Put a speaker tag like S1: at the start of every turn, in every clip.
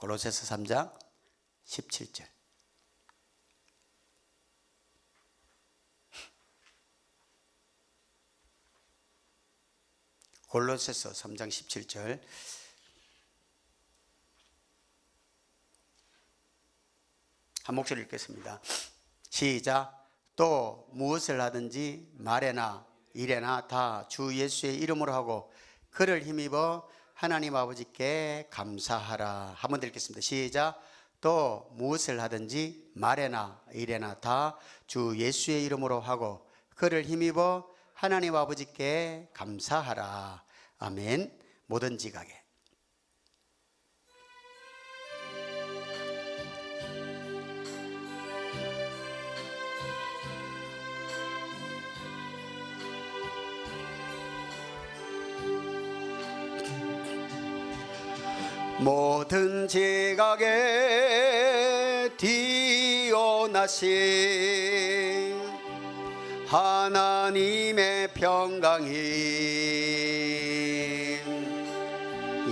S1: 골로새서 3장 17절. 골로새서 3장 17절. 한 목소리 읽겠습니다. 시작. 또 무엇을 하든지 말에나 일에나 다 주 예수의 이름으로 하고 그를 힘입어 하나님 아버지께 감사하라. 한 번 더 읽겠습니다. 시작. 또 무엇을 하든지 말에나 일에나 다 주 예수의 이름으로 하고 그를 힘입어 하나님 아버지께 감사하라. 아멘. 모든 지각에 모든 지각에 뛰어나신 하나님의 평강인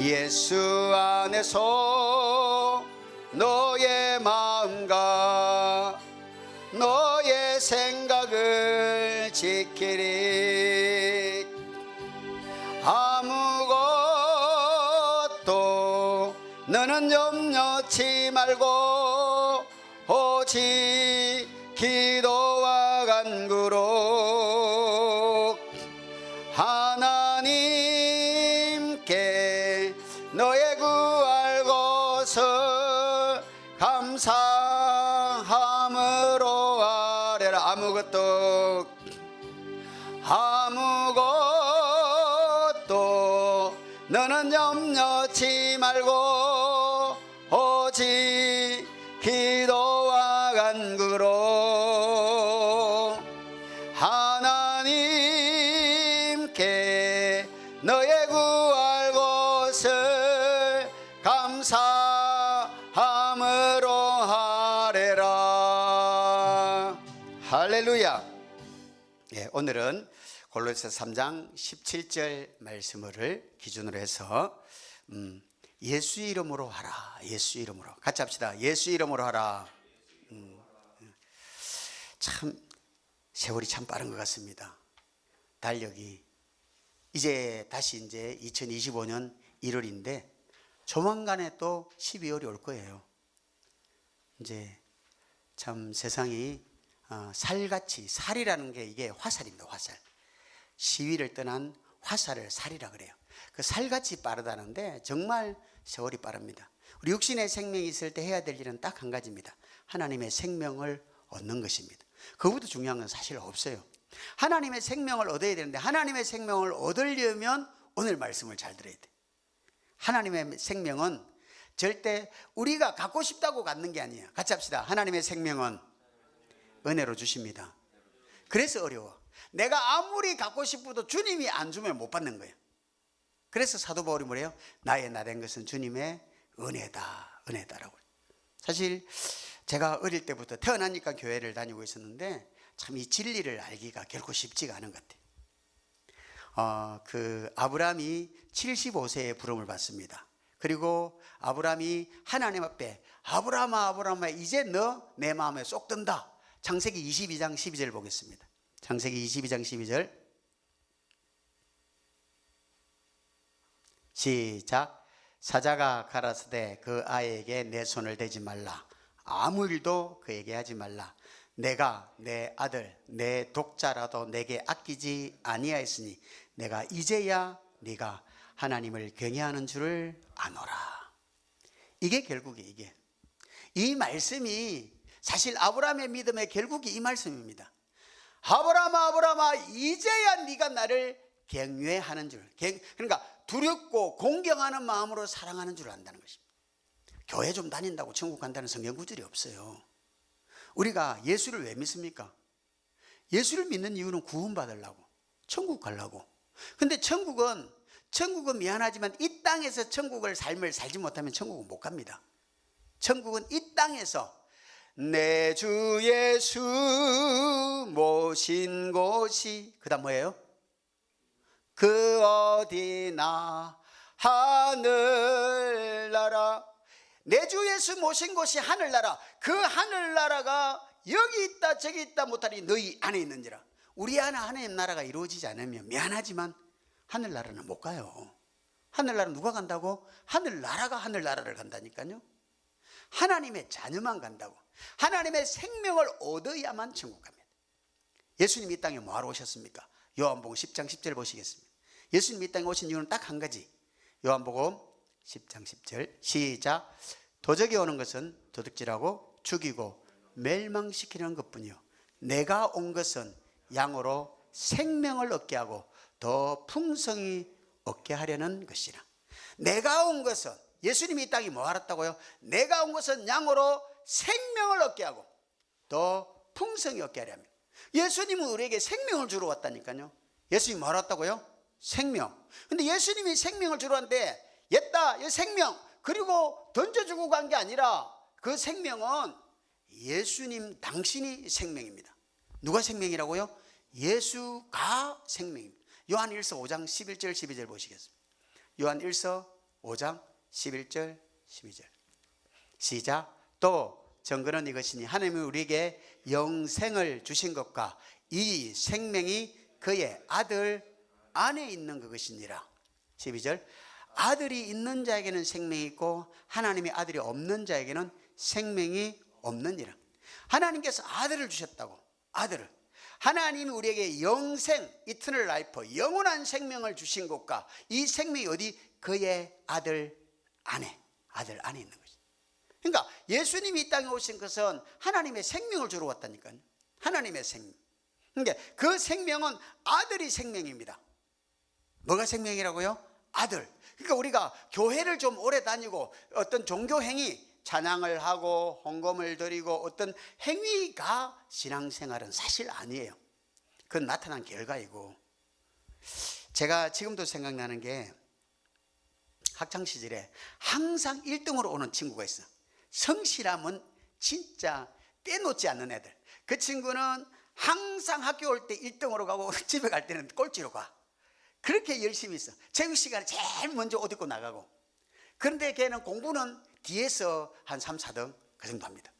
S1: 예수 안에서 너의 마음과 너의 생각을 지키리. 아무것도 너는 염려치 말고 오직 기도와 간구로 하나님께 너의 구할 것을 감사함으로 아뢰라. 아무것도 너는 염려치 말고 오직 기도와 간구로 하나님께 너의 구할 것을 감사함으로 하래라. 할렐루야. 예, 오늘은 골로새서 3장 17절 말씀을 기준으로 해서 예수 이름으로 하라. 예수 이름으로 같이 합시다. 예수 이름으로 하라. 참 세월이 참 빠른 것 같습니다. 달력이 이제 다시 이제 2025년 1월인데 조만간에 또 12월이 올 거예요. 이제 참 세상이 살같이, 살이라는 게 이게 화살입니다. 화살. 시위를 떠난 화살을 살이라 그래요. 그 살같이 빠르다는데 정말 세월이 빠릅니다. 우리 육신의 생명이 있을 때 해야 될 일은 딱 한 가지입니다. 하나님의 생명을 얻는 것입니다. 그것보다 중요한 건 사실 없어요. 하나님의 생명을 얻어야 되는데 하나님의 생명을 얻으려면 오늘 말씀을 잘 들어야 돼. 하나님의 생명은 절대 우리가 갖고 싶다고 갖는 게 아니에요. 같이 합시다. 하나님의 생명은 은혜로 주십니다. 그래서 어려워. 내가 아무리 갖고 싶어도 주님이 안 주면 못 받는 거예요. 그래서 사도 바울이 뭐래요? 나의 나된 것은 주님의 은혜다. 은혜다라고. 사실 제가 어릴 때부터 태어나니까 교회를 다니고 있었는데 참 이 진리를 알기가 결코 쉽지가 않은 것 같아요. 아브라함이 75세에 부름을 받습니다. 그리고 아브라함이 하나님 앞에 아브라함아 아브라함아 이제 너 내 마음에 쏙 든다. 창세기 22장 12절 보겠습니다. 창세기 22장 12절 시작. 사자가 가라사대 그 아이에게 내 손을 대지 말라. 아무 일도 그에게 하지 말라. 내가 내 아들 내 독자라도 내게 아끼지 아니하였으니 내가 이제야 네가 하나님을 경외하는 줄을 아노라. 이게 결국에 이게 이 말씀이 사실 아브라함의 믿음의 결국이 이 말씀입니다. 아브라함아 아브라함아 이제야 네가 나를 경외하는 줄, 그러니까 두렵고 공경하는 마음으로 사랑하는 줄 안다는 것입니다. 교회 좀 다닌다고 천국 간다는 성경 구절이 없어요. 우리가 예수를 왜 믿습니까? 예수를 믿는 이유는 구원받으려고, 천국 가려고. 근데 천국은 미안하지만 이 땅에서 천국을 삶을 살지 못하면 천국은 못 갑니다. 천국은 이 땅에서 내 주 예수 모신 곳이 그 다음 뭐예요? 그 어디나 하늘나라. 내 주 예수 모신 곳이 하늘나라, 그 하늘나라가 여기 있다 저기 있다 못하니 너희 안에 있는지라. 우리 안에 하나님 나라가 이루어지지 않으면 미안하지만 하늘나라는 못 가요. 하늘나라 누가 간다고? 하늘나라가 하늘나라를 간다니까요. 하나님의 자녀만 간다고. 하나님의 생명을 얻어야만 천국 갑니다. 예수님 이 땅에 뭐하러 오셨습니까? 요한복음 10장 10절 보시겠습니다. 예수님 이 땅에 오신 이유는 딱 한 가지. 요한복음 10장 10절 시작. 도적이 오는 것은 도둑질하고 죽이고 멸망시키는 것뿐이요 내가 온 것은 양으로 생명을 얻게 하고 더 풍성히 얻게 하려는 것이라. 내가 온 것은, 예수님이 이 땅에 뭐 하랬다고요? 내가 온 것은 양으로 생명을 얻게 하고 더 풍성히 얻게 하려면. 예수님은 우리에게 생명을 주러 왔다니까요. 예수님이 뭐 하랬다고요? 생명. 근데 예수님이 생명을 주러 왔는데 옛다 이 생명 그리고 던져주고 간 게 아니라 그 생명은 예수님 당신이 생명입니다. 누가 생명이라고요? 예수가 생명입니다. 요한 1서 5장 11절 12절 보시겠습니다. 요한 1서 5장 11절 12절 시작. 또 증거는 이것이니 하나님이 우리에게 영생을 주신 것과 이 생명이 그의 아들 안에 있는 그것이니라. 12절. 아들이 있는 자에게는 생명이 있고 하나님의 아들이 없는 자에게는 생명이 없느니라. 하나님께서 아들을 주셨다고. 아들을. 하나님이 우리에게 영생, 이터널 라이프, 영원한 생명을 주신 것과 이 생명이 어디? 그의 아들 안에 있는 것이. 그러니까 예수님이 이 땅에 오신 것은 하나님의 생명을 주러 왔다니까요. 하나님의 생명. 그러니까 그 생명은 아들이 생명입니다. 뭐가 생명이라고요? 아들. 그러니까 우리가 교회를 좀 오래 다니고 어떤 종교 행위, 찬양을 하고 헌금을 드리고 어떤 행위가 신앙생활은 사실 아니에요. 그건 나타난 결과이고. 제가 지금도 생각나는 게 학창시절에 항상 1등으로 오는 친구가 있어. 성실함은 진짜 빼놓지 않는 애들. 그 친구는 항상 학교 올 때 1등으로 가고 집에 갈 때는 꼴찌로 가. 그렇게 열심히 있어. 체육 시간에 제일 먼저 옷 입고 나가고. 그런데 걔는 공부는 뒤에서 한 3, 4등 그 정도 합니다.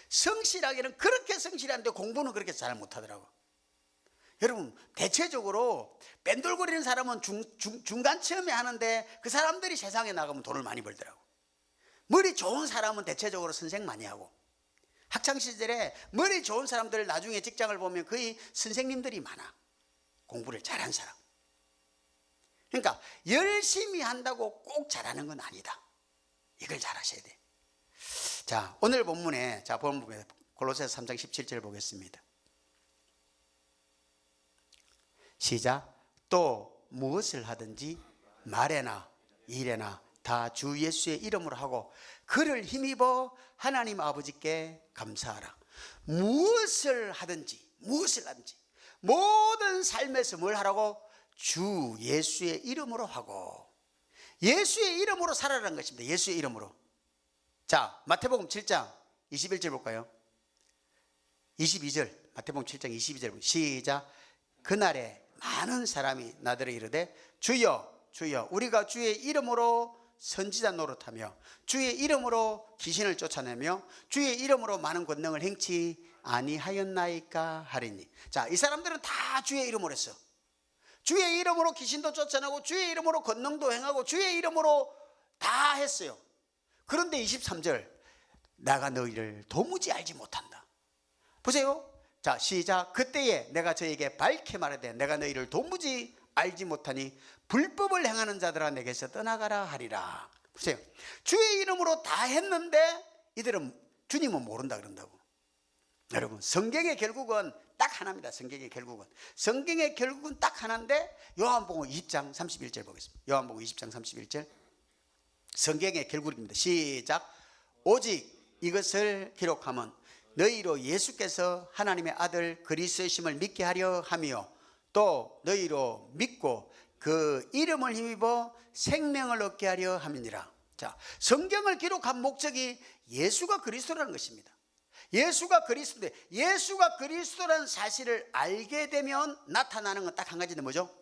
S1: 성실하기는 그렇게 성실한데 공부는 그렇게 잘 못하더라고. 여러분 대체적으로 뺀돌거리는 사람은 중간 처음에 하는데 그 사람들이 세상에 나가면 돈을 많이 벌더라고. 머리 좋은 사람은 대체적으로 선생 많이 하고, 학창시절에 머리 좋은 사람들 나중에 직장을 보면 거의 선생님들이 많아. 공부를 잘한 사람. 그러니까 열심히 한다고 꼭 잘하는 건 아니다. 이걸 잘 하셔야 돼. 자, 오늘 본문에 본문에 골로새서 3장 17절 보겠습니다. 시작. 또 무엇을 하든지 말에나 일에나 다 주 예수의 이름으로 하고 그를 힘입어 하나님 아버지께 감사하라. 무엇을 하든지 모든 삶에서 뭘 하라고? 주 예수의 이름으로 하고, 예수의 이름으로 살아라는 것입니다. 예수의 이름으로. 자, 마태복음 7장 21절 볼까요? 22절, 마태복음 7장 22절 시작. 그날에 많은 사람이 나더러 이르되 주여 주여 우리가 주의 이름으로 선지자 노릇하며 주의 이름으로 귀신을 쫓아내며 주의 이름으로 많은 권능을 행치 아니하였나이까 하리니. 자, 이 사람들은 다 주의 이름으로 했어. 주의 이름으로 귀신도 쫓아내고 주의 이름으로 권능도 행하고 주의 이름으로 다 했어요. 그런데 23절 내가 너희를 도무지 알지 못한다. 보세요. 자, 시작. 그때에 내가 저에게 밝게 말하되 내가 너희를 도무지 알지 못하니 불법을 행하는 자들아 내게서 떠나가라 하리라. 보세요. 주의 이름으로 다 했는데 이들은 주님은 모른다 그런다고. 여러분 성경의 결국은 딱 하나입니다. 성경의 결국은 딱 하나인데 요한복음 20장 31절 보겠습니다. 요한복음 20장 31절 성경의 결국입니다. 시작. 오직 이것을 기록하면 너희로 예수께서 하나님의 아들 그리스도이심을 믿게 하려 하며 또 너희로 믿고 그 이름을 힘입어 생명을 얻게 하려 함이니라. 자, 성경을 기록한 목적이 예수가 그리스도라는 것입니다. 예수가 그리스도인데 예수가 그리스도라는 사실을 알게 되면 나타나는 건 딱 한 가지인데 뭐죠?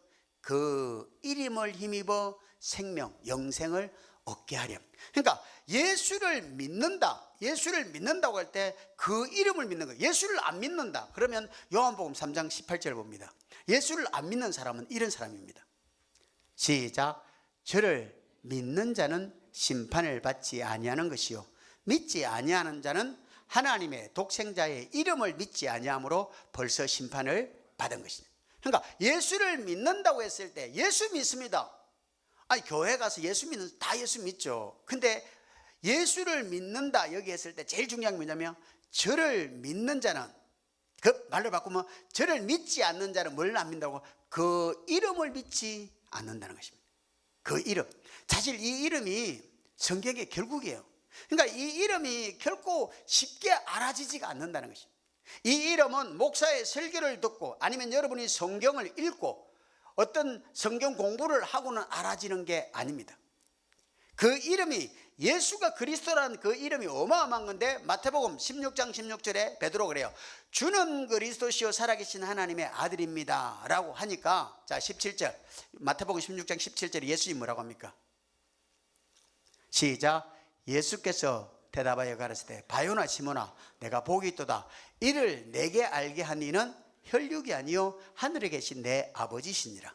S1: 그 이름을 힘입어 생명, 영생을 얻게 하렴. 그러니까 예수를 믿는다. 예수를 믿는다고 할 때 그 이름을 믿는 거예요. 예수를 안 믿는다. 그러면 요한복음 3장 18절을 봅니다. 예수를 안 믿는 사람은 이런 사람입니다. 시작. 저를 믿는 자는 심판을 받지 아니하는 것이요 믿지 아니하는 자는 하나님의 독생자의 이름을 믿지 아니함으로 벌써 심판을 받은 것이다. 그러니까 예수를 믿는다고 했을 때 예수 믿습니다. 아니 교회 가서 예수 믿는 다 예수 믿죠. 근데 예수를 믿는다 여기 했을 때 제일 중요한 게 뭐냐면 저를 믿는 자는, 그 말로 바꾸면 저를 믿지 않는 자는 뭘 안 믿는다고? 그 이름을 믿지 않는다는 것입니다. 그 이름. 사실 이 이름이 성경의 결국이에요. 그러니까 이 이름이 결코 쉽게 알아지지가 않는다는 것입니다. 이 이름은 목사의 설교를 듣고 아니면 여러분이 성경을 읽고 어떤 성경 공부를 하고는 알아지는 게 아닙니다. 그 이름이 예수가 그리스도라는 그 이름이 어마어마한 건데 마태복음 16장 16절에 베드로 그래요. 주는 그리스도시요 살아계신 하나님의 아들입니다 라고 하니까, 자 17절 마태복음 16장 17절에 예수님 뭐라고 합니까? 시작. 예수께서 대답하여 가라사대 바요나 시몬아 내가 복이 있도다. 이를 내게 알게 한 이는 혈육이 아니요 하늘에 계신 내 아버지시니라.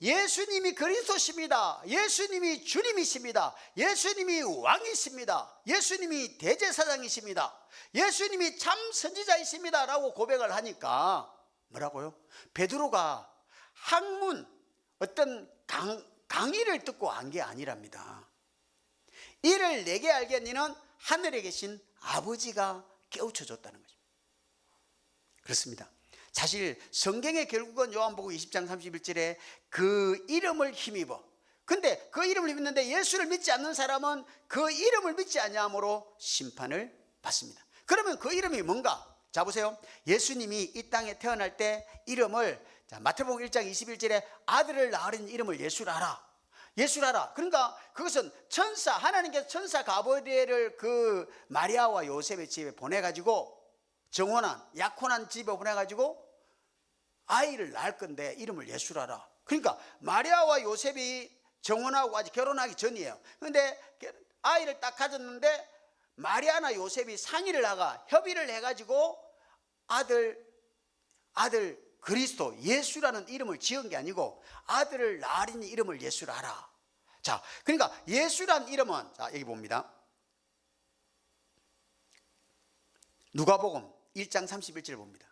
S1: 예수님이 그리스도십니다. 예수님이 주님이십니다. 예수님이 왕이십니다. 예수님이 대제사장이십니다. 예수님이 참 선지자이십니다 라고 고백을 하니까 뭐라고요? 베드로가 학문 어떤 강의를 듣고 한 게 아니랍니다. 이를 내게 알게 한 이는 하늘에 계신 아버지가 깨우쳐 줬다는 거죠. 그렇습니다. 사실 성경의 결국은 요한복음 20장 31절에 그 이름을 힘입어. 근데 그 이름을 힘입는데 예수를 믿지 않는 사람은 그 이름을 믿지 아니함으로 심판을 받습니다. 그러면 그 이름이 뭔가? 자 보세요. 예수님이 이 땅에 태어날 때 이름을, 자 마태복음 1장 21절에 아들을 낳으린 이름을 예수라라. 예수라라. 그러니까 그것은 천사, 하나님께서 천사 가브리엘을 그 마리아와 요셉의 집에 보내가지고 정혼한 약혼한 집에 보내가지고 아이를 낳을 건데 이름을 예수라라. 그러니까 마리아와 요셉이 정혼하고 아직 결혼하기 전이에요. 그런데 아이를 딱 가졌는데 마리아나 요셉이 상의를 하가 협의를 해가지고 아들 그리스도 예수라는 이름을 지은 게 아니고 아들을 낳으린 이름을 예수라라. 자, 그러니까 예수란 이름은, 자 여기 봅니다. 누가복음 1장 31절 봅니다.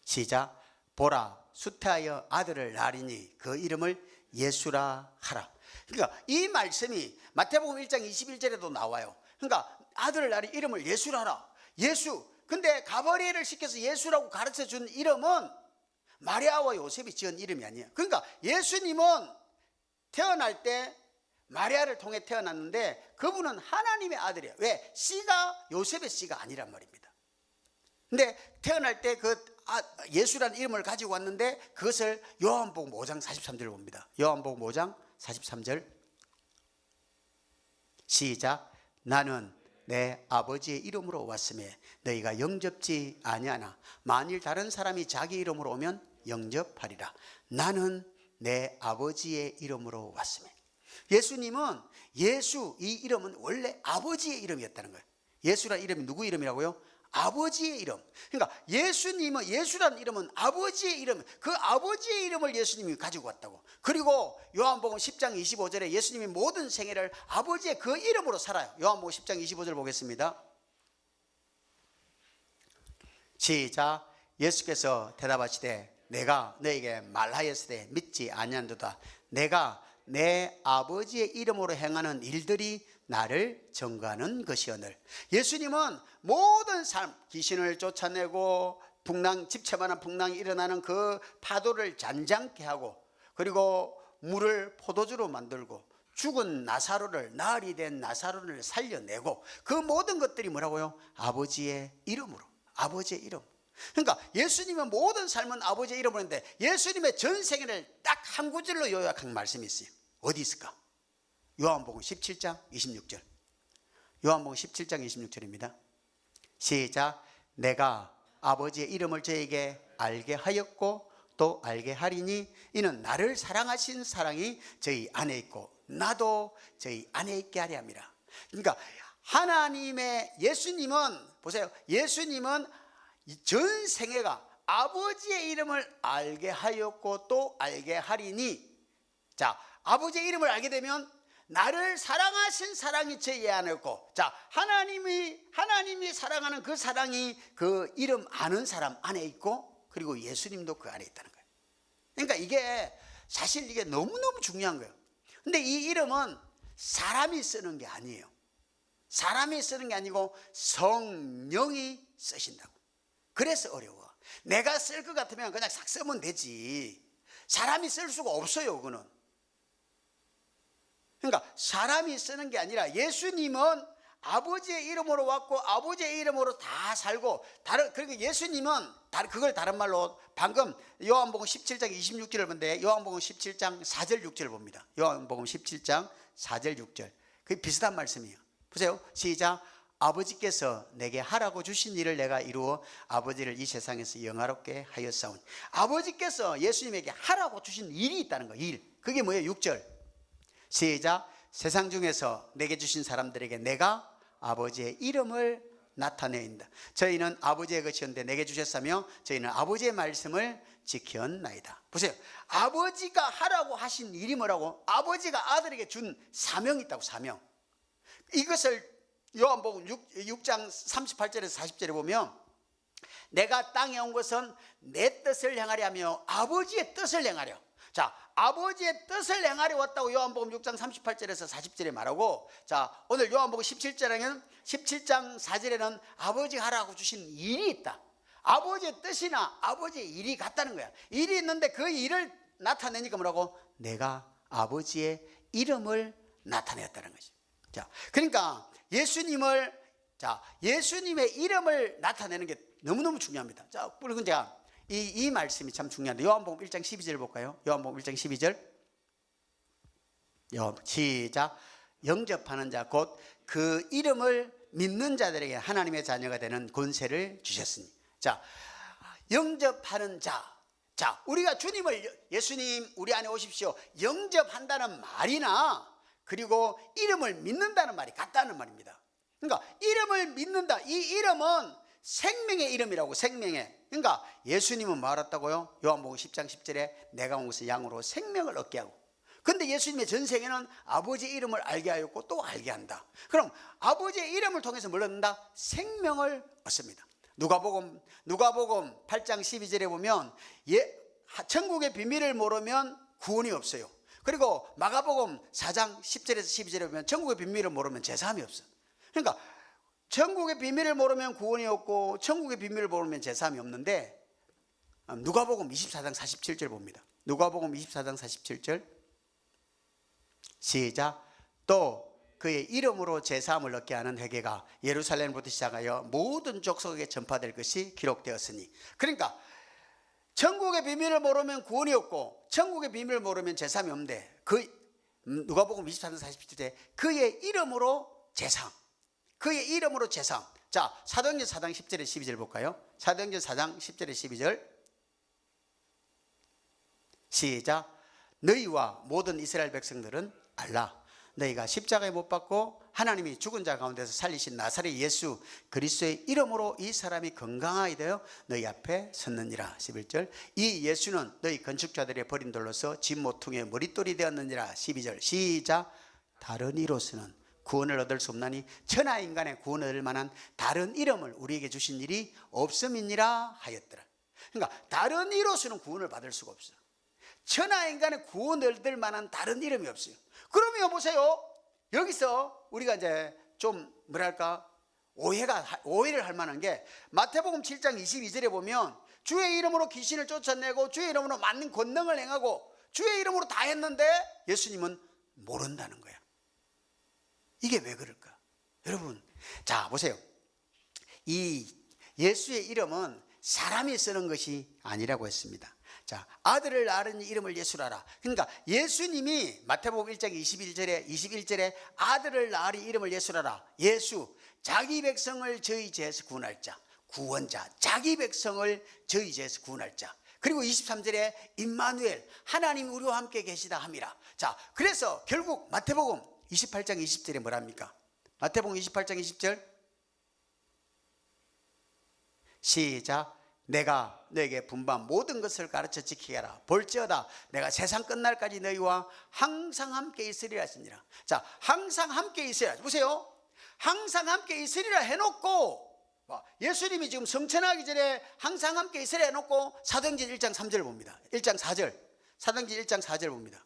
S1: 시작. 보라 수태하여 아들을 낳으리니 그 이름을 예수라 하라. 그러니까 이 말씀이 마태복음 1장 21절에도 나와요. 그러니까 아들을 낳으리 이름을 예수라 하라. 예수. 근데 가브리엘을 시켜서 예수라고 가르쳐 준 이름은 마리아와 요셉이 지은 이름이 아니에요. 그러니까 예수님은 태어날 때 마리아를 통해 태어났는데 그분은 하나님의 아들이에요. 왜? 씨가 요셉의 씨가 아니란 말입니다. 근데 태어날 때 그 예수라는 이름을 가지고 왔는데 그것을 요한복음 5장 43절을 봅니다. 요한복음 5장 43절 시작. 나는 내 아버지의 이름으로 왔음에 너희가 영접지 아니하나 만일 다른 사람이 자기 이름으로 오면 영접하리라. 나는 내 아버지의 이름으로 왔음에. 예수님은 예수 이 이름은 원래 아버지의 이름이었다는 거예요. 예수라는 이름이 누구 이름이라고요? 아버지의 이름. 그러니까 예수님은 예수라는 이름은 아버지의 이름. 그 아버지의 이름을 예수님이 가지고 왔다고. 그리고 요한복음 10장 25절에 예수님이 모든 생애를 아버지의 그 이름으로 살아요. 요한복음 10장 25절 보겠습니다. 시작. 예수께서 대답하시되 내가 너에게 말하였으되 믿지 아니한도다. 내가 내 아버지의 이름으로 행하는 일들이 나를 증거하는 것이오늘. 예수님은 모든 삶, 귀신을 쫓아내고 집채만한 풍랑이 일어나는 그 파도를 잔잔케 하고, 그리고 물을 포도주로 만들고 죽은 나사로를, 나흘이 된 나사로를 살려내고, 그 모든 것들이 뭐라고요? 아버지의 이름으로. 아버지의 이름. 그러니까 예수님의 모든 삶은 아버지의 이름으로 했는데 예수님의 전 생애를 딱 한 구절로 요약한 말씀이 있어요. 어디 있을까? 요한복음 17장 26절. 요한복음 17장 26절입니다. 시작. 내가 아버지의 이름을 저에게 알게 하였고 또 또 알게 하리니 이는 나를 사랑하신 사랑이 저희 안에 있고 나도 저희 안에 있게 하려 함이라. 그러니까 하나님의 예수님은 보세요. 예수님은 전 생애가 아버지의 이름을 알게 하였고 또 알게 하리니, 자, 아버지의 이름을 알게 되면 나를 사랑하신 사랑이 제 안에 있고, 자, 하나님이 사랑하는 그 사랑이 그 이름 아는 사람 안에 있고, 그리고 예수님도 그 안에 있다는 거예요. 그러니까 이게 사실 이게 너무너무 중요한 거예요. 근데 이 이름은 사람이 쓰는 게 아니에요. 사람이 쓰는 게 아니고 성령이 쓰신다고. 그래서 어려워. 내가 쓸 것 같으면 그냥 싹 쓰면 되지. 사람이 쓸 수가 없어요, 그거는. 그러니까 사람이 쓰는 게 아니라 예수님은 아버지의 이름으로 왔고 아버지의 이름으로 다 살고, 그러니까 예수님은 그걸 다른 말로 방금 요한복음 17장 26절을 보는데 요한복음 17장 4절 6절을 봅니다. 요한복음 17장 4절 6절. 그게 비슷한 말씀이에요. 보세요. 시작. 아버지께서 내게 하라고 주신 일을 내가 이루어 아버지를 이 세상에서 영화롭게 하였사오니. 아버지께서 예수님에게 하라고 주신 일이 있다는 거예요. 일. 그게 뭐예요? 6절. 시작. 세상 중에서 내게 주신 사람들에게 내가 아버지의 이름을 나타내인다. 저희는 아버지의 것이었는데 내게 주셨으며 저희는 아버지의 말씀을 지켰나이다. 보세요. 아버지가 하라고 하신 일이 뭐라고? 아버지가 아들에게 준 사명이 있다고. 사명. 이것을 요한복음 6장 38절에서 40절에 보면 내가 땅에 온 것은 내 뜻을 행하려 하며 아버지의 뜻을 행하려. 자, 아버지의 뜻을 행하려 왔다고 요한복음 6장 38절에서 40절에 말하고, 자, 오늘 요한복음 17장 4절에는 아버지가 하라고 주신 일이 있다. 아버지의 뜻이나 아버지의 일이 같다는 거야. 일이 있는데 그 일을 나타내니까 뭐라고? 내가 아버지의 이름을 나타냈다는 거지. 자, 그러니까 예수님의 이름을 나타내는 게 너무너무 중요합니다. 자, 그리고 제가 이 말씀이 참 중요한데 요한복음 1장 12절 볼까요? 요한복음 1장 12절. 시작. 영접하는 자 곧 그 이름을 믿는 자들에게 하나님의 자녀가 되는 권세를 주셨으니. 자, 영접하는 자. 자, 우리가 주님을, 예수님 우리 안에 오십시오, 영접한다는 말이나 그리고 이름을 믿는다는 말이 같다는 말입니다. 그러니까 이름을 믿는다. 이 이름은 생명의 이름이라고. 생명의. 그러니까 예수님은 말했다고요? 요한복음 10장 10절에 내가 온 것은 양으로 생명을 얻게 하고. 근데 예수님의 전생에는 아버지의 이름을 알게 하였고 또 알게 한다. 그럼 아버지의 이름을 통해서 뭘 얻는다? 생명을 얻습니다. 누가복음 8장 12절에 보면 천국의 비밀을 모르면 구원이 없어요. 그리고 마가복음 4장 10절에서 12절에 보면 천국의 비밀을 모르면 제사함이 없어. 그러니까 천국의 비밀을 모르면 구원이 없고 천국의 비밀을 모르면 제사함이 없는데, 누가복음 24장 47절 봅니다. 누가복음 24장 47절. 시작. 또 그의 이름으로 제사함을 얻게 하는 회개가 예루살렘부터 시작하여 모든 족속에게 전파될 것이 기록되었으니. 그러니까 천국의 비밀을 모르면 구원이 없고 천국의 비밀을 모르면 제사함이 없는데, 누가복음 24장 47절에 그의 이름으로 제사함. 그의 이름으로 제사함. 자, 사도행전 4장 10절에 12절 볼까요? 사도행전 4장 10절에 12절. 시작. 너희와 모든 이스라엘 백성들은 알라. 너희가 십자가에 못 박고 하나님이 죽은 자 가운데서 살리신 나사렛 예수 그리스도의 이름으로 이 사람이 건강하게 되어 너희 앞에 섰느니라. 11절. 이 예수는 너희 건축자들의 버린 돌로서 집 모퉁이의 머릿돌이 되었느니라. 12절. 시작. 다른 이로서는 구원을 얻을 수 없나니 천하 인간의 구원을 얻을 만한 다른 이름을 우리에게 주신 일이 없음이니라 하였더라. 그러니까 다른 이로서는 구원을 받을 수가 없어. 천하 인간의 구원을 얻을 만한 다른 이름이 없어요. 그러면 보세요. 여기서 우리가 이제 좀 뭐랄까 오해를 할 만한 게, 마태복음 7장 22절에 보면 주의 이름으로 귀신을 쫓아내고 주의 이름으로 많은 권능을 행하고 주의 이름으로 다 했는데 예수님은 모른다는 거야. 이게 왜 그럴까? 여러분, 자 보세요. 이 예수의 이름은 사람이 쓰는 것이 아니라고 했습니다. 자, 아들을 낳은 이름을 예수라라. 그러니까 예수님이 마태복음 1장 21절에 아들을 낳으리 이름을 예수라라. 예수, 자기 백성을 저희 죄에서 구원할 자, 구원자, 자기 백성을 저희 죄에서 구원할 자. 그리고 23절에 임마누엘 하나님이 우리와 함께 계시다 함이라. 자, 그래서 결국 마태복음 28장 20절에 뭐랍니까? 마태복음 28장 20절 시작. 내가 너에게 분부한 모든 것을 가르쳐 지키게 하라. 볼지어다 내가 세상 끝날까지 너희와 항상 함께 있으리라 하시니라. 자, 항상 함께 있으리라. 보세요. 항상 함께 있으리라 해놓고 예수님이 지금 성천하기 전에 항상 함께 있으리라 해놓고 사도행전 1장 3절 봅니다. 1장 4절. 사도행전 1장 4절 봅니다.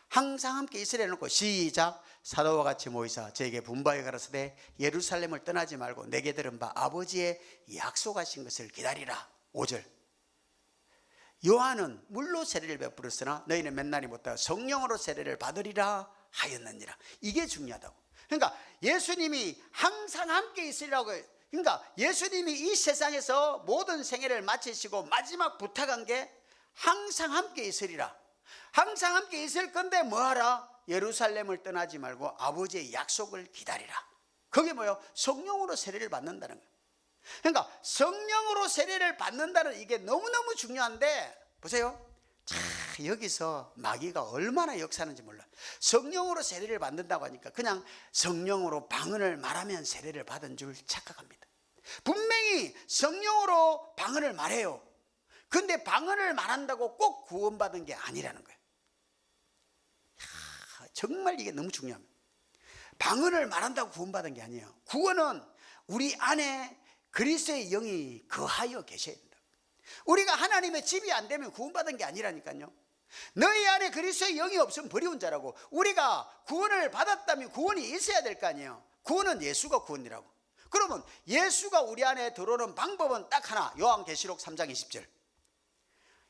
S1: 항상 함께 있으려 해놓고 시작. 사도와 같이 모이사 저에게 분부하여 가라사대 예루살렘을 떠나지 말고 내게 들은 바 아버지의 약속하신 것을 기다리라. 5절. 요한은 물로 세례를 베풀었으나 너희는 맨날이 못하여 성령으로 세례를 받으리라 하였느니라. 이게 중요하다고. 그러니까 예수님이 항상 함께 있으리라고. 그러니까 예수님이 이 세상에서 모든 생애를 마치시고 마지막 부탁한 게 항상 함께 있으리라. 항상 함께 있을 건데 뭐하라? 예루살렘을 떠나지 말고 아버지의 약속을 기다리라. 그게 뭐예요? 성령으로 세례를 받는다는 거예요. 그러니까 성령으로 세례를 받는다는 이게 너무너무 중요한데 보세요. 자, 여기서 마귀가 얼마나 역사하는지 몰라. 성령으로 세례를 받는다고 하니까 그냥 성령으로 방언을 말하면 세례를 받은 줄 착각합니다. 분명히 성령으로 방언을 말해요. 근데 방언을 말한다고 꼭 구원받은 게 아니라는 거예요. 정말 이게 너무 중요합니다. 방언을 말한다고 구원받은 게 아니에요. 구원은 우리 안에 그리스도의 영이 거하여 계셔야 된다. 우리가 하나님의 집이 안 되면 구원받은 게 아니라니까요. 너희 안에 그리스도의 영이 없으면 버리운 자라고. 우리가 구원을 받았다면 구원이 있어야 될 거 아니에요. 구원은 예수가 구원이라고. 그러면 예수가 우리 안에 들어오는 방법은 딱 하나. 요한계시록 3장 20절.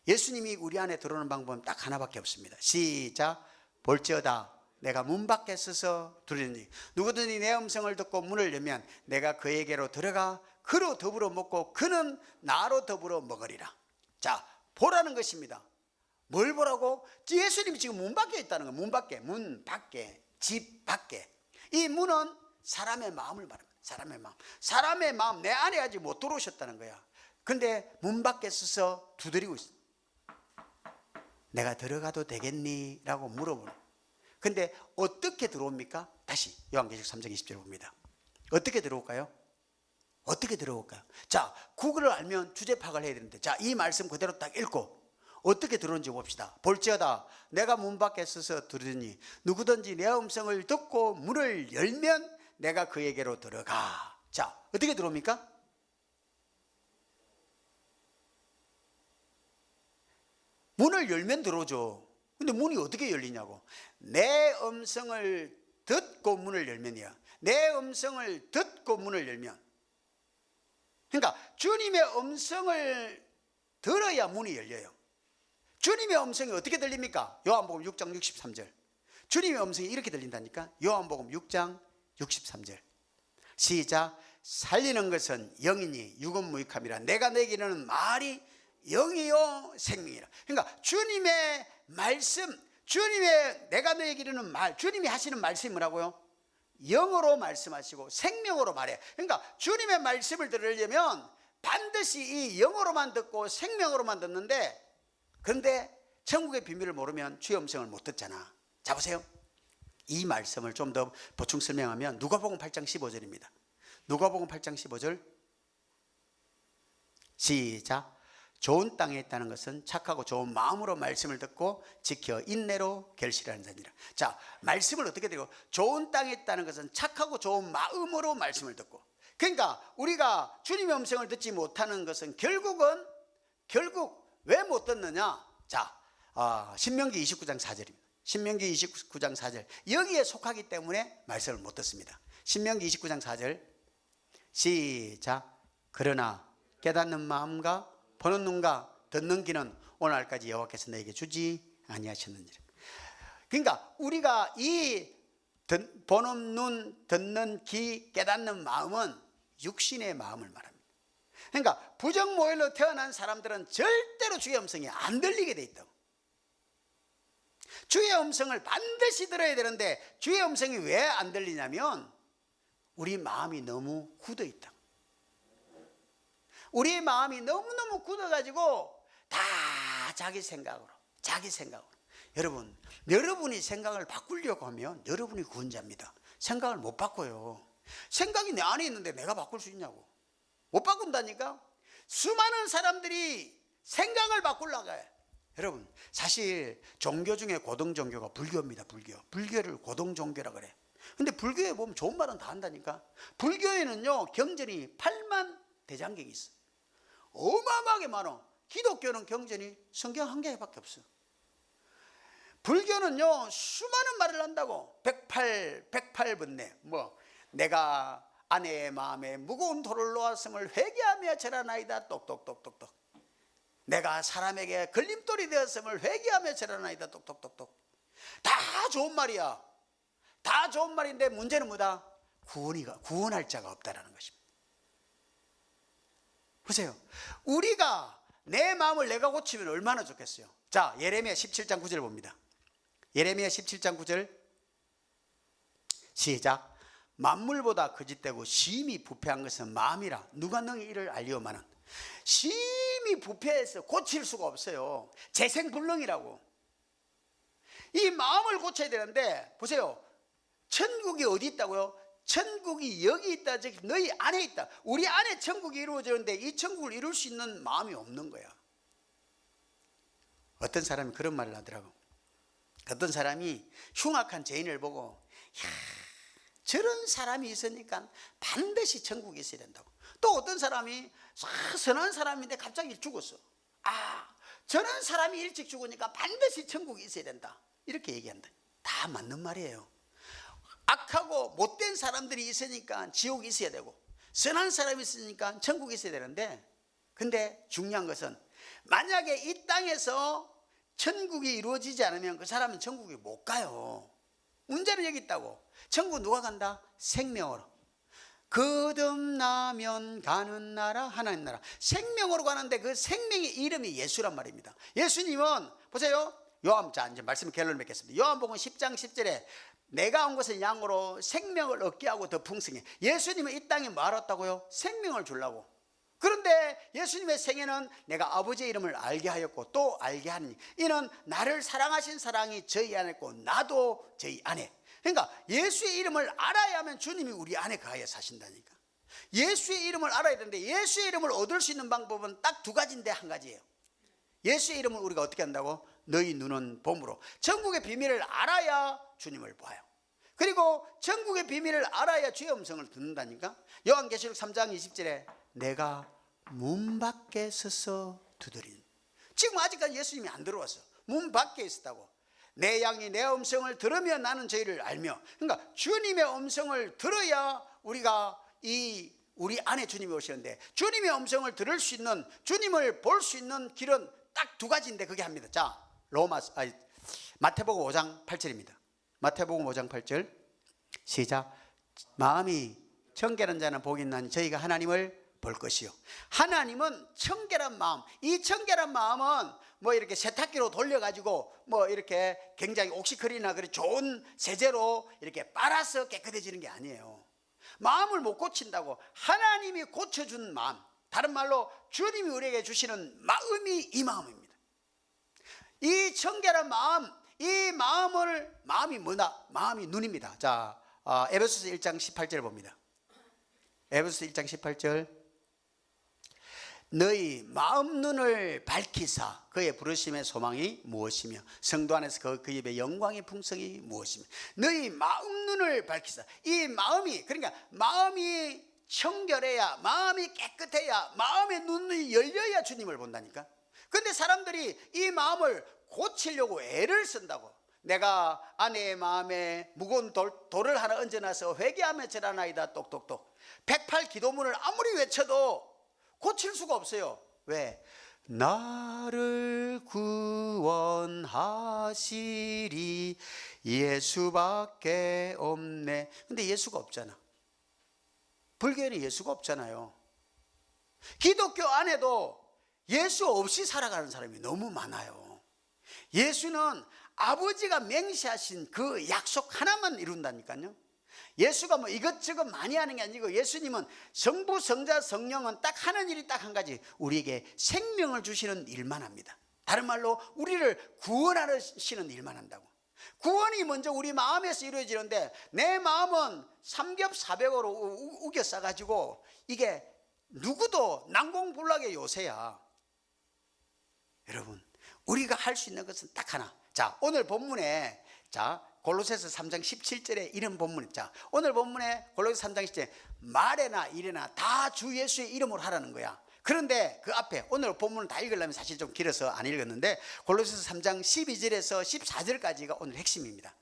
S1: 예수님이 우리 안에 들어오는 방법은 딱 하나밖에 없습니다. 시작. 볼지어다 내가 문 밖에 서서 두드리니 누구든지 내 음성을 듣고 문을 열면 내가 그에게로 들어가 그로 더불어 먹고 그는 나로 더불어 먹으리라. 자, 보라는 것입니다. 뭘 보라고? 예수님이 지금 문 밖에 있다는 거예요. 문 밖에, 집 밖에. 이 문은 사람의 마음을 말합니다. 사람의 마음 내 안에 아직 못 들어오셨다는 거야. 근데 문 밖에 서서 두드리고 있어. 내가 들어가도 되겠니? 라고 물어보는. 근데 어떻게 들어옵니까? 다시 요한계시록 3장 20절 봅니다. 어떻게 들어올까요? 어떻게 들어올까요? 자, 구글을 알면 주제 파악을 해야 되는데, 자, 이 말씀 그대로 딱 읽고 어떻게 들어오는지 봅시다. 볼지어다 내가 문 밖에 서서 들으니 누구든지 내 음성을 듣고 문을 열면 내가 그에게로 들어가. 자, 어떻게 들어옵니까? 문을 열면 들어오죠. 근데 문이 어떻게 열리냐고. 내 음성을 듣고 문을 열면이야. 내 음성을 듣고 문을 열면. 그러니까 주님의 음성을 들어야 문이 열려요. 주님의 음성이 어떻게 들립니까? 요한복음 6장 63절. 주님의 음성이 이렇게 들린다니까. 요한복음 6장 63절. 시작. 살리는 것은 영이니 육은 무익함이라. 내가 내게 이르는 말이 영이요 생명이라. 그러니까 주님의 말씀, 주님의 내가 너에게 이르는 말, 주님이 하시는 말씀이 뭐라고요? 영어로 말씀하시고 생명으로 말해. 그러니까 주님의 말씀을 들으려면 반드시 이 영어로만 듣고 생명으로만 듣는데, 그런데 천국의 비밀을 모르면 주의 음성을 못 듣잖아. 자, 보세요. 이 말씀을 좀 더 보충 설명하면 누가복음 8장 15절입니다. 누가복음 8장 15절. 시작. 좋은 땅에 있다는 것은 착하고 좋은 마음으로 말씀을 듣고 지켜 인내로 결실하는 자니라. 자, 말씀을 어떻게 드리고, 좋은 땅에 있다는 것은 착하고 좋은 마음으로 말씀을 듣고. 그러니까 우리가 주님의 음성을 듣지 못하는 것은 결국 왜 못 듣느냐? 자, 신명기 29장 4절입니다. 신명기 29장 4절. 여기에 속하기 때문에 말씀을 못 듣습니다. 신명기 29장 4절. 시작. 그러나 깨닫는 마음과 보는 눈과 듣는 귀는 오늘까지 여호와께서 너에게 주지 아니하셨느니라. 그러니까 우리가 이 보는 눈, 듣는 귀, 깨닫는 마음은 육신의 마음을 말합니다. 그러니까 부정모혈로 태어난 사람들은 절대로 주의 음성이 안 들리게 돼 있다고. 주의 음성을 반드시 들어야 되는데 주의 음성이 왜 안 들리냐면 우리 마음이 너무 굳어 있다. 우리의 마음이 너무너무 굳어가지고 다 자기 생각으로. 여러분, 여러분이 생각을 바꾸려고 하면 여러분이 구원자입니다. 생각을 못 바꿔요. 생각이 내 안에 있는데 내가 바꿀 수 있냐고. 못 바꾼다니까. 수많은 사람들이 생각을 바꾸려고 해. 여러분, 사실 종교 중에 고등 종교가 불교입니다. 불교를 고등 종교라 그래. 근데 불교에 보면 좋은 말은 다 한다니까. 불교에는요, 경전이 8만 대장경이 있어. 어마어마하게 많아. 기독교는 경전이 성경 한 개밖에 없어. 불교는요, 수많은 말을 한다고. 108번뇌. 내가 아내의 마음에 무거운 돌을 놓았음을 회개하며 절하나이다. 똑똑똑똑똑. 내가 사람에게 걸림돌이 되었음을 회개하며 절하나이다. 똑똑똑똑. 다 좋은 말이야. 다 좋은 말인데 문제는 뭐다? 구원할 자가 없다라는 것입니다. 보세요. 우리가 내 마음을 내가 고치면 얼마나 좋겠어요. 자, 예레미야 17장 9절 봅니다. 예레미야 17장 9절 시작. 만물보다 거짓되고 심히 부패한 것은 마음이라 누가 너희 이를 알리오마는. 심히 부패해서 고칠 수가 없어요. 재생불능이라고. 이 마음을 고쳐야 되는데 보세요. 천국이 어디 있다고요? 천국이 여기 있다. 즉 너희 안에 있다. 우리 안에 천국이 이루어지는데 이 천국을 이룰 수 있는 마음이 없는 거야. 어떤 사람이 그런 말을 하더라고. 어떤 사람이 흉악한 죄인을 보고 저런 사람이 있으니까 반드시 천국이 있어야 된다고. 또 어떤 사람이 선한 사람인데 갑자기 죽었어. 저런 사람이 일찍 죽으니까 반드시 천국이 있어야 된다. 이렇게 얘기한다. 다 맞는 말이에요. 악하고 못된 사람들이 있으니까 지옥이 있어야 되고, 선한 사람이 있으니까 천국이 있어야 되는데, 근데 중요한 것은 만약에 이 땅에서 천국이 이루어지지 않으면 그 사람은 천국에 못 가요. 문제는 여기 있다고. 천국 누가 간다? 생명으로. 거듭나면 가는 나라, 하나님 나라. 생명으로 가는데 그 생명의 이름이 예수란 말입니다. 예수님은 보세요. 자 이제 말씀 결론을 맺겠습니다. 요한복음 10장 10절에 내가 온 것은 양으로 생명을 얻게 하고 더 풍성해. 예수님은 이 땅에 뭐 알았다고요? 생명을 주려고. 그런데 예수님의 생애는 내가 아버지의 이름을 알게 하였고 또 알게 하니 이는 나를 사랑하신 사랑이 저희 안에 있고 나도 저희 안에. 그러니까 예수의 이름을 알아야 하면 주님이 우리 안에 거하여 사신다니까. 예수의 이름을 알아야 되는데 예수의 이름을 얻을 수 있는 방법은 딱 두 가지인데 한 가지예요. 예수의 이름을 우리가 어떻게 한다고? 너희 눈은 봄으로. 천국의 비밀을 알아야 주님을 봐요. 그리고 천국의 비밀을 알아야 주의 음성을 듣는다니까. 요한계시록 3장 20절에 내가 문 밖에 서서 두드린. 지금 아직까지 예수님이 안 들어왔어. 문 밖에 있었다고. 내 양이 내 음성을 들으면 나는 저희를 알며. 그러니까 주님의 음성을 들어야 우리가 우리 안에 주님이 오시는데, 주님의 음성을 들을 수 있는, 주님을 볼 수 있는 길은 딱 두 가지인데 그게 합니다. 자, 마태복음 5장 8절입니다. 마태복음 5장 8절 시작. 마음이 청결한 자는 복이 있나니 저희가 하나님을 볼 것이요. 하나님은 청결한 마음. 이 청결한 마음은 뭐 이렇게 세탁기로 돌려가지고 뭐 이렇게 굉장히 옥시클이나 그런 좋은 세제로 이렇게 빨아서 깨끗해지는 게 아니에요. 마음을 못 고친다고. 하나님이 고쳐준 마음, 다른 말로 주님이 우리에게 주시는 마음이 이 마음입니다. 이 청결한 마음, 이 마음이 뭐다? 마음이 눈입니다. 자, 에베소서 1장 18절 봅니다. 에베소서 1장 18절 너희 마음 눈을 밝히사 그의 부르심의 소망이 무엇이며 성도 안에서 그 입의 영광의 풍성이 무엇이며. 너희 마음 눈을 밝히사. 이 마음이, 그러니까 마음이 청결해야, 마음이 깨끗해야, 마음의 눈이 열려야 주님을 본다니까. 근데 사람들이 이 마음을 고치려고 애를 쓴다고. 내가 아내의 마음에 무거운 돌을 하나 얹어놔서 회개하며 절하나이다. 똑똑똑. 108 기도문을 아무리 외쳐도 고칠 수가 없어요. 왜? 나를 구원하시리 예수밖에 없네. 근데 예수가 없잖아. 불교에는 예수가 없잖아요. 기독교 안에도 예수 없이 살아가는 사람이 너무 많아요. 예수는 아버지가 맹세하신 그 약속 하나만 이룬다니까요. 예수가 뭐 이것저것 많이 하는 게 아니고 예수님은 성부, 성자, 성령은 딱 하는 일이 딱 한 가지, 우리에게 생명을 주시는 일만 합니다. 다른 말로 우리를 구원하시는 일만 한다고. 구원이 먼저 우리 마음에서 이루어지는데 내 마음은 삼겹사백으로 우겨 싸가지고 이게 누구도 난공불락의 요새야. 여러분, 우리가 할 수 있는 것은 딱 하나. 자, 오늘 본문에 골로새서 3장 17절에 이런 본문. 자, 오늘 본문에 골로새 3장 17절에 말에나 일에나 다 주 예수의 이름으로 하라는 거야. 그런데 그 앞에 오늘 본문을 다 읽으려면 사실 좀 길어서 안 읽었는데 골로새서 3장 12절에서 14절까지가 오늘 핵심입니다.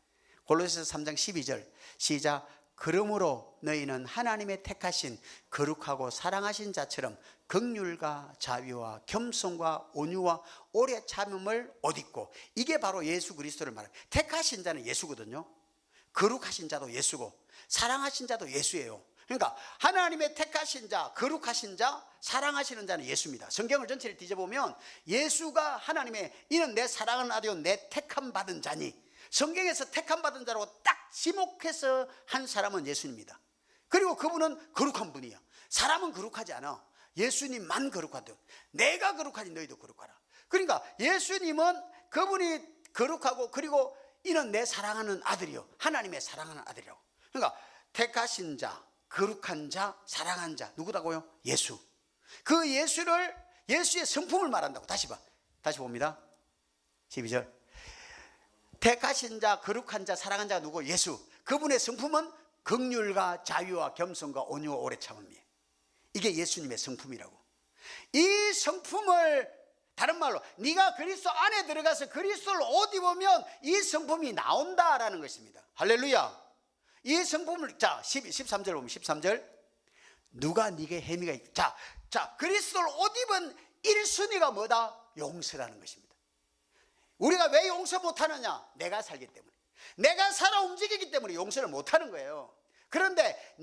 S1: 골로새서 3장 12절 시작. 그러므로 너희는 하나님의 택하신 거룩하고 사랑하신 자처럼 긍휼과 자비와 겸손과 온유와 오래 참음을 옷 입고. 이게 바로 예수 그리스도를 말합니다. 택하신 자는 예수거든요. 거룩하신 자도 예수고 사랑하신 자도 예수예요. 그러니까 하나님의 택하신 자, 거룩하신 자, 사랑하시는 자는 예수입니다. 성경을 전체를 뒤져보면 예수가 하나님의 이는 내 사랑하는 아들이요 내 택함 받은 자니, 성경에서 택함 받은 자라고 딱 지목해서 한 사람은 예수님입니다. 그리고 그분은 거룩한 분이야. 사람은 거룩하지 않아. 예수님만 거룩하대. 내가 거룩하니 너희도 거룩하라. 그러니까 예수님은 그분이 거룩하고 그리고 이는 내 사랑하는 아들이요 하나님의 사랑하는 아들이라고. 그러니까 택하신 자, 거룩한 자, 사랑한 자 누구다고요? 예수. 그 예수를, 예수의 성품을 말한다고. 다시 봅니다. 12절 택하신 자, 거룩한 자, 사랑한 자가 누구? 예수. 그분의 성품은 긍휼과 자유와 겸손과 온유와 오래 참음이에요. 이게 예수님의 성품이라고. 이 성품을 다른 말로 네가 그리스도 안에 들어가서 그리스도를 옷 입으면 이 성품이 나온다라는 것입니다. 할렐루야. 이 성품을 13절 보면 13절 누가 네게 혜미가 있다. 자, 그리스도를 옷 입은 1순위가 뭐다? 용서라는 것입니다. 우리가 왜 용서 못하느냐? 내가 살기 때문에, 내가 살아 움직이기 때문에 용서를 못하는 거예요. 그런데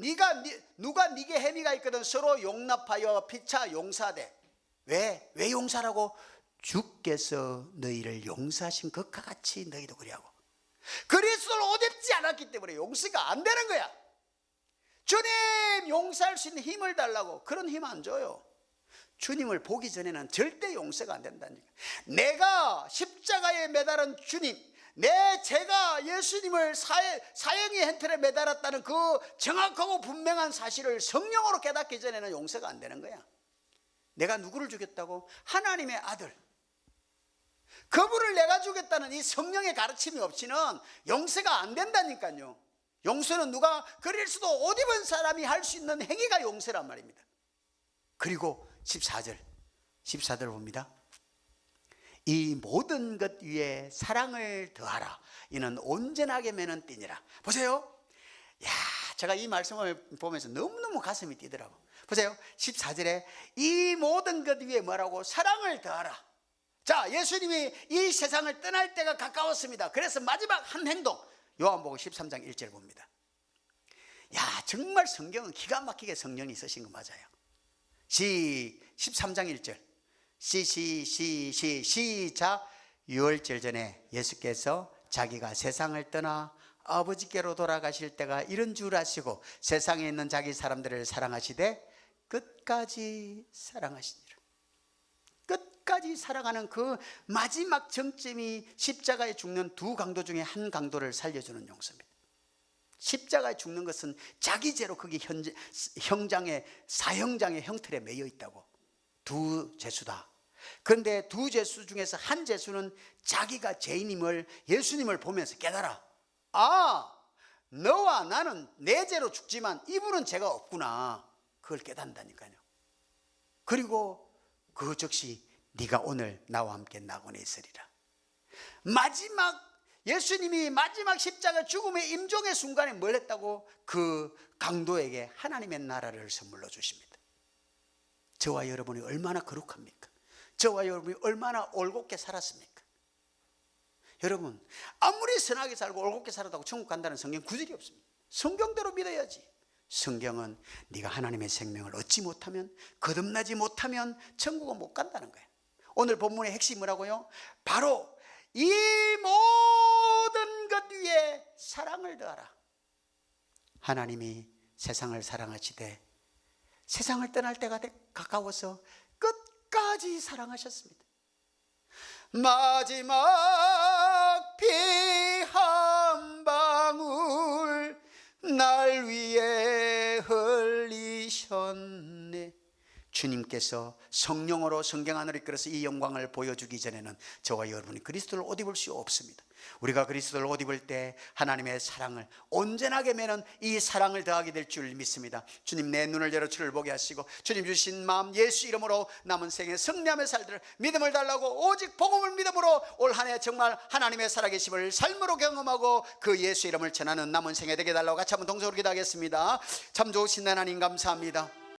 S1: 누가 네게 혜미가 있거든 서로 용납하여 피차 용서하되. 왜 용서하라고? 주께서 너희를 용서하신 것과 같이 너희도 그리하고. 그리스도를 옷 입지 않았기 때문에 용서가 안 되는 거야. 주님 용서할 수 있는 힘을 달라고. 그런 힘 안 줘요. 주님을 보기 전에는 절대 용서가 안 된다니까. 내가 십자가에 매달은 주님, 제가 예수님을 사형의 행틀에 매달았다는 그 정확하고 분명한 사실을 성령으로 깨닫기 전에는 용서가 안 되는 거야. 내가 누구를 죽였다고? 하나님의 아들, 그분을 내가 죽였다는 이 성령의 가르침이 없이는 용서가 안 된다니까요. 용서는 누가 그리스도 옷 입은 사람이 할 수 있는 행위가 용서란 말입니다. 그리고 14절 봅니다. 이 모든 것 위에 사랑을 더하라. 이는 온전하게 매는 띠니라. 보세요. 야, 제가 이 말씀을 보면서 너무너무 가슴이 뛰더라고. 보세요. 14절에 이 모든 것 위에 뭐라고? 사랑을 더하라. 자, 예수님이 이 세상을 떠날 때가 가까웠습니다. 그래서 마지막 한 행동, 요한복음 13장 1절 봅니다. 야, 정말 성경은 기가 막히게 성령이 쓰신 거 맞아요. 13장 1절 시작. 유월절 전에 예수께서 자기가 세상을 떠나 아버지께로 돌아가실 때가 이른 줄 아시고 세상에 있는 자기 사람들을 사랑하시되 끝까지 사랑하시니라. 끝까지 사랑하는 그 마지막 정점이 십자가에 죽는 두 강도 중에 한 강도를 살려주는 용서입니다. 십자가에 죽는 것은 자기 죄로 거기 사형장의 형틀에 매여 있다고. 두 죄수다. 그런데 두 죄수 중에서 한 죄수는 자기가 죄인임을 예수님을 보면서 깨달아. 아, 너와 나는 내 죄로 죽지만 이분은 죄가 없구나. 그걸 깨닫는다니까요. 그리고 그 즉시 네가 오늘 나와 함께 낙원에 있으리라. 예수님이 마지막 십자가 죽음의 임종의 순간에 뭘 했다고? 그 강도에게 하나님의 나라를 선물로 주십니다. 저와 여러분이 얼마나 거룩합니까? 저와 여러분이 얼마나 올곧게 살았습니까? 여러분, 아무리 선하게 살고 올곧게 살았다고 천국 간다는 성경 구절이 없습니다. 성경대로 믿어야지. 성경은 네가 하나님의 생명을 얻지 못하면, 거듭나지 못하면 천국은 못 간다는 거예요. 오늘 본문의 핵심이 뭐라고요? 바로 이 모든 것 위에 사랑을 더하라. 하나님이 세상을 사랑하시되 세상을 떠날 때가 가까워서 끝까지 사랑하셨습니다. 마지막 피 한 방울 날 위해 흘리셨네. 주님께서 성령으로 성경 안으로 이끌어서 이 영광을 보여주기 전에는 저와 여러분이 그리스도를 옷 입을 수 없습니다. 우리가 그리스도를 옷 입을 때 하나님의 사랑을 온전하게 매는 이 사랑을 더하게 될 줄 믿습니다. 주님, 내 눈을 열어 주를 보게 하시고 주님 주신 마음 예수 이름으로 남은 생에 승리하며 살도록 믿음을 달라고 오직 복음을 믿음으로 올 한 해 정말 하나님의 살아계심을 삶으로 경험하고 그 예수 이름을 전하는 남은 생에 되게 달라고 같이 한번 동서로 기도하겠습니다. 참 좋으신 하나님 감사합니다.